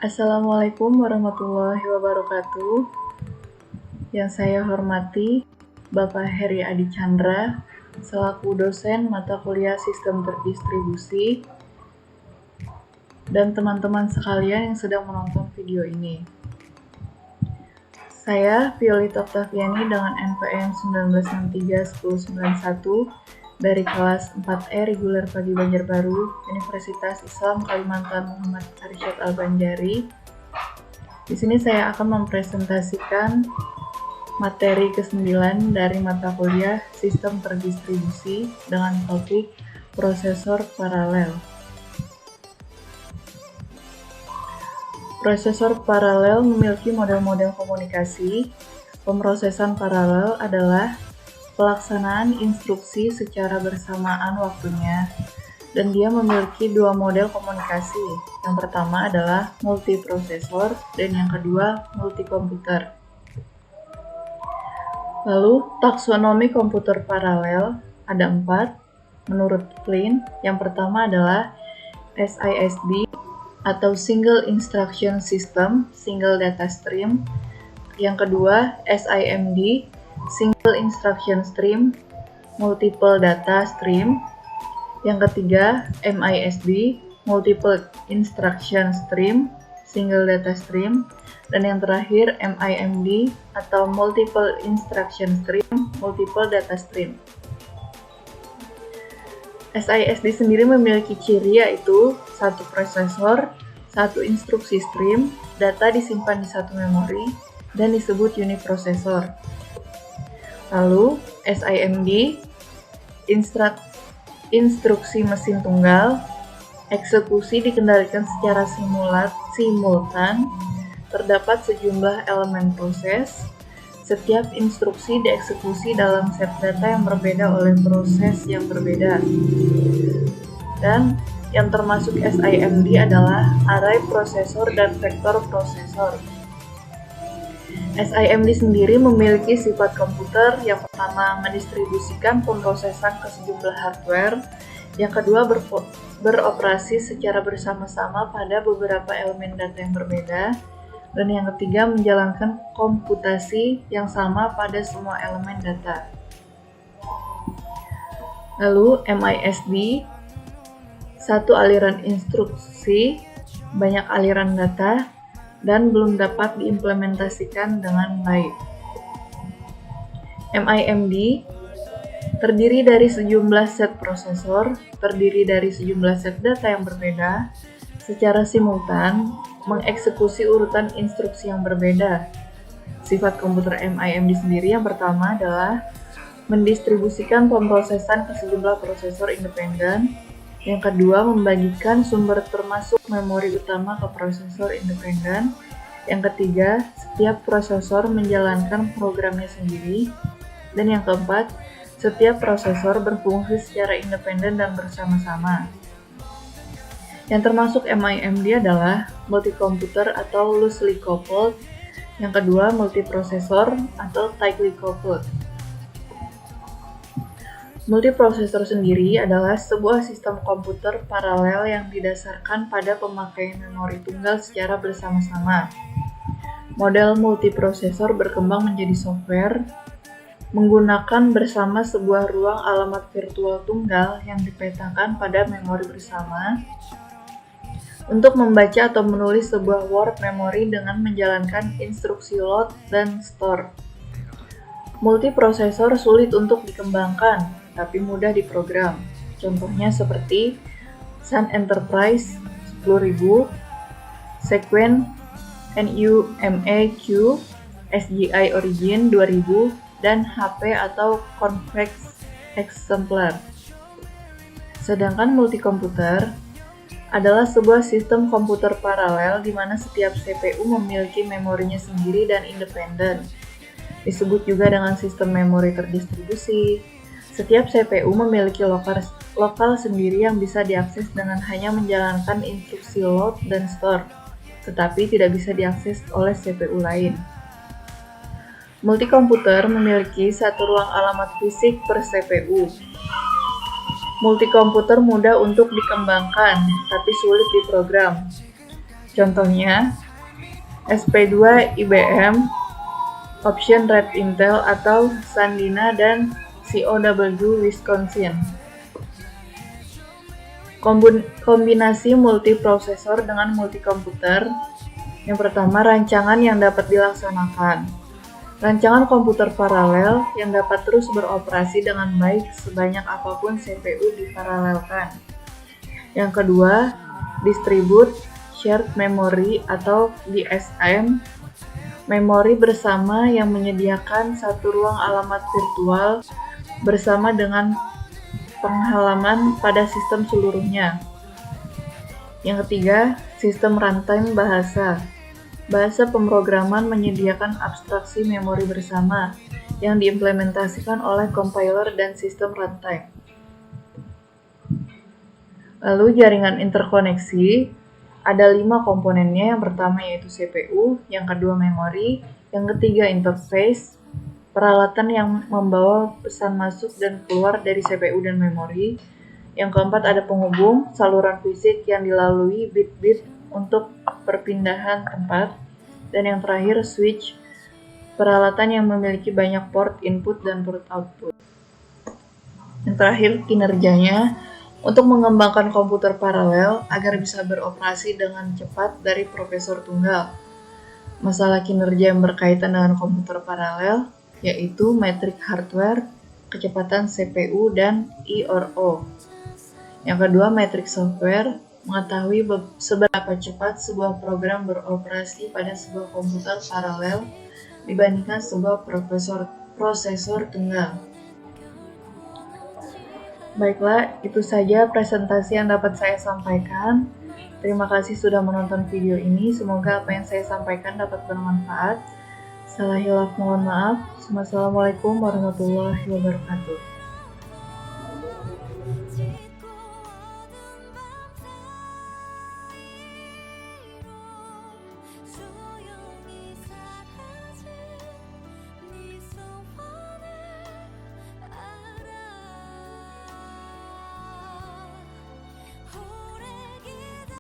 Assalamualaikum warahmatullahi wabarakatuh. Yang saya hormati Bapak Heri Adi Chandra selaku dosen mata kuliah Sistem Terdistribusi dan teman-teman sekalian yang sedang menonton video ini. Saya Violita Octaviani dengan NPM 19631091 dari kelas 4E Reguler Pagi Banjarbaru, Universitas Islam Kalimantan Muhammad Arsyad Al-Banjari. Di sini saya akan mempresentasikan materi ke-9 dari mata kuliah Sistem Terdistribusi dengan topik prosesor paralel. Prosesor paralel memiliki model-model komunikasi. Pemrosesan paralel adalah pelaksanaan instruksi secara bersamaan waktunya, dan dia memiliki dua model komunikasi. Yang pertama adalah multiprosesor, dan yang kedua multikomputer. Lalu, taksonomi komputer paralel ada 4 menurut Klein. Yang pertama adalah SISD atau Single Instruction System, Single Data Stream. Yang kedua, SIMD, Single Instruction Stream, Multiple Data Stream. Yang ketiga, MISD, Multiple Instruction Stream, Single Data Stream. Dan yang terakhir, MIMD atau Multiple Instruction Stream, Multiple Data Stream. SISD sendiri memiliki ciri yaitu satu prosesor, satu instruksi stream, data disimpan di satu memori, dan disebut uniprosesor. Lalu, SIMD, instruksi mesin tunggal, eksekusi dikendalikan secara simultan, terdapat sejumlah elemen proses, setiap instruksi dieksekusi dalam set data yang berbeda oleh proses yang berbeda. Dan yang termasuk SIMD adalah array prosesor dan vektor prosesor. SIMD sendiri memiliki sifat komputer. Yang pertama, mendistribusikan pemrosesan ke sejumlah hardware. Yang kedua, beroperasi secara bersama-sama pada beberapa elemen data yang berbeda. Dan yang ketiga, menjalankan komputasi yang sama pada semua elemen data. Lalu, MISD, satu aliran instruksi, banyak aliran data, dan belum dapat diimplementasikan dengan baik. MIMD terdiri dari sejumlah set prosesor, terdiri dari sejumlah set data yang berbeda, secara simultan mengeksekusi urutan instruksi yang berbeda. Sifat komputer MIMD sendiri yang pertama adalah mendistribusikan pemrosesan ke sejumlah prosesor independen. Yang kedua, membagikan sumber termasuk memori utama ke prosesor independen. Yang ketiga, setiap prosesor menjalankan programnya sendiri. Dan yang keempat, setiap prosesor berfungsi secara independen dan bersama-sama. Yang termasuk MIMD adalah multikomputer atau loosely coupled. Yang kedua, multiprosesor atau tightly coupled. Multiprosesor sendiri adalah sebuah sistem komputer paralel yang didasarkan pada pemakaian memori tunggal secara bersama-sama. Model multiprosesor berkembang menjadi software menggunakan bersama sebuah ruang alamat virtual tunggal yang dipetakan pada memori bersama untuk membaca atau menulis sebuah word memory dengan menjalankan instruksi load dan store. Multiprosesor sulit untuk dikembangkan, tapi mudah diprogram. Contohnya seperti Sun Enterprise 10000, Sequent NUMA-Q, SGI Origin 2000, dan HP atau Convex Exemplar. Sedangkan multikomputer adalah sebuah sistem komputer paralel di mana setiap CPU memiliki memorinya sendiri dan independen. Disebut juga dengan sistem memori terdistribusi. Setiap CPU memiliki lokal sendiri yang bisa diakses dengan hanya menjalankan instruksi load dan store, tetapi tidak bisa diakses oleh CPU lain. Multikomputer memiliki satu ruang alamat fisik per CPU. Multikomputer mudah untuk dikembangkan, tapi sulit diprogram. Contohnya, SP2 IBM, Option Red Intel atau Sandia dan COW Wisconsin. Kombinasi multiprosesor dengan multikomputer. Yang pertama, rancangan yang dapat dilaksanakan. Rancangan komputer paralel yang dapat terus beroperasi dengan baik sebanyak apapun CPU diparalelkan. Yang kedua, Distributed Shared Memory atau DSM, memori bersama yang menyediakan satu ruang alamat virtual bersama dengan penghalaman pada sistem seluruhnya. Yang ketiga, sistem runtime bahasa. Bahasa pemrograman menyediakan abstraksi memori bersama yang diimplementasikan oleh compiler dan sistem runtime. Lalu jaringan interkoneksi, ada 5 komponennya. Yang pertama yaitu CPU, yang kedua memori, yang ketiga interface, peralatan yang membawa pesan masuk dan keluar dari CPU dan memori. Yang keempat ada penghubung, saluran fisik yang dilalui bit-bit untuk perpindahan tempat. Dan yang terakhir switch, peralatan yang memiliki banyak port input dan port output. Yang terakhir kinerjanya, untuk mengembangkan komputer paralel agar bisa beroperasi dengan cepat dari prosesor tunggal. Masalah kinerja yang berkaitan dengan komputer paralel yaitu metrik hardware, kecepatan CPU, dan I/O. Yang kedua, metrik software, mengetahui seberapa cepat sebuah program beroperasi pada sebuah komputer paralel dibandingkan sebuah prosesor tunggal. Baiklah, itu saja presentasi yang dapat saya sampaikan. Terima kasih sudah menonton video ini. Semoga apa yang saya sampaikan dapat bermanfaat. Salah hilaf mohon maaf. Wassalamualaikum warahmatullahi wabarakatuh.